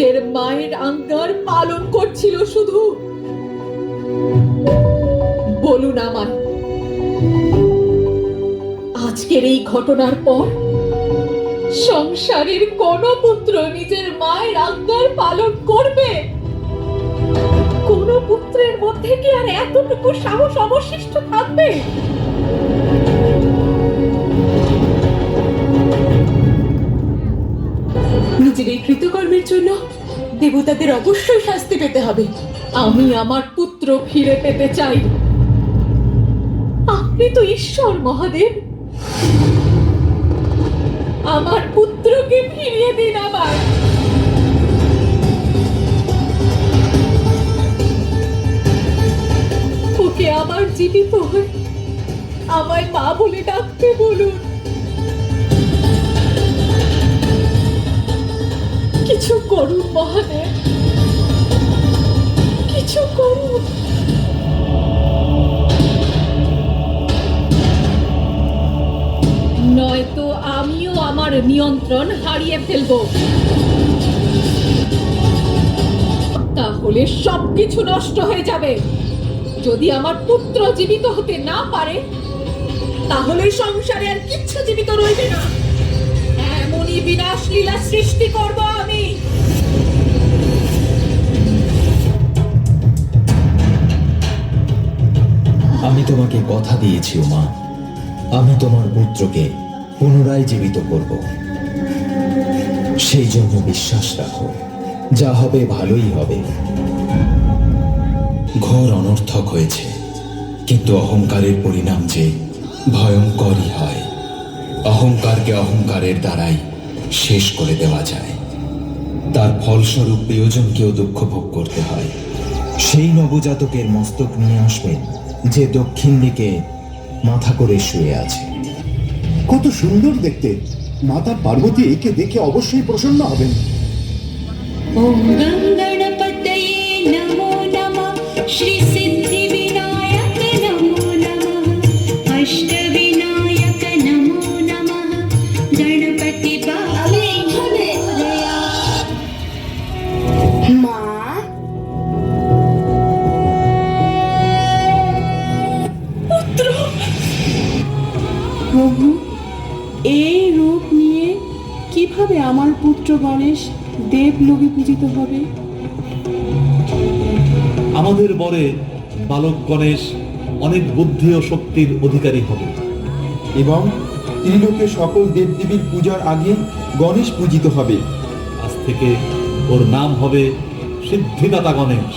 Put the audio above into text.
নিজের মায়ের আজ্ঞার পালন করছিল শুধু। বলুন আমায়, আজকের এই ঘটনার পর সংসারের কোন পুত্র নিজের মায়ের আজ্ঞার পালন করবে? কোন পুত্রের মধ্যে কি আর এতটুকু সাহস অবশিষ্ট থাকবে? নিজের এই কৃতকর্মের জন্য দেবতাদের অবশ্যই শাস্তি পেতে হবে। আমি আমার পুত্র ফিরে পেতে চাই। আপনি তো ঈশ্বর মহাদেব, আমার পুত্রকে ফিরিয়ে দিন আমার। ওকে আবার জীবিত হয়ে আমায় মা বলে ডাকতে বলুন। কিছু করুন মহাদেব, কিছু করুন। নয়তো আমিও আমার নিয়ন্ত্রণ হারিয়ে ফেলব। তাহলে সবকিছু নষ্ট হয়ে যাবে। যদি আমার পুত্র জীবিত হতে না পারে, তাহলে সংসারে আর কিচ্ছু জীবিত রইবে না। এমনই বিনাশ লীলা সৃষ্টি করব আমি। আমি তোমাকে কথা দিয়েছি উমা, আমি তোমার পুত্রকে পুনরায় জীবিত করব। সেই জন্য বিশ্বাস রাখো, যা হবে ভালোই হবে। ঘোর অনর্থক হয়েছে, কিন্তু অহংকারের পরিণাম যে ভয়ঙ্করই হয়। অহংকারকে অহংকারের দ্বারাই শেষ করে দেওয়া যায়। তার ফলস্বরূপ প্রিয়জনকেও দুঃখ ভোগ করতে হয়। সেই নবজাতকের মস্তক নিয়ে আসবেন যে দক্ষিণ দিকে মাথা করে শুয়ে আছে। কত সুন্দর দেখতে! মাতা পার্বতী একে দেখে অবশ্যই প্রসন্ন হবেন। ওম গং গণপতয়ে নমো নমঃ, শ্রী সিদ্ধি বিনায়ক নমো নমঃ, অষ্ট বিনায়ক নমো নমঃ, গণপতি বাবা। মা, প্রভু, এই রূপ নিয়ে কিভাবে আমার পুত্র গণেশ দেবলোকে পূজিত হবে? আমাদের বরে বালক গণেশ অনেক বুদ্ধি ও শক্তির অধিকারী হবে, এবং ত্রিলোকে সকল দেবদেবীর পূজার আগে গণেশ পূজিত হবে। আজ থেকে ওর নাম হবে সিদ্ধিদাতা গণেশ।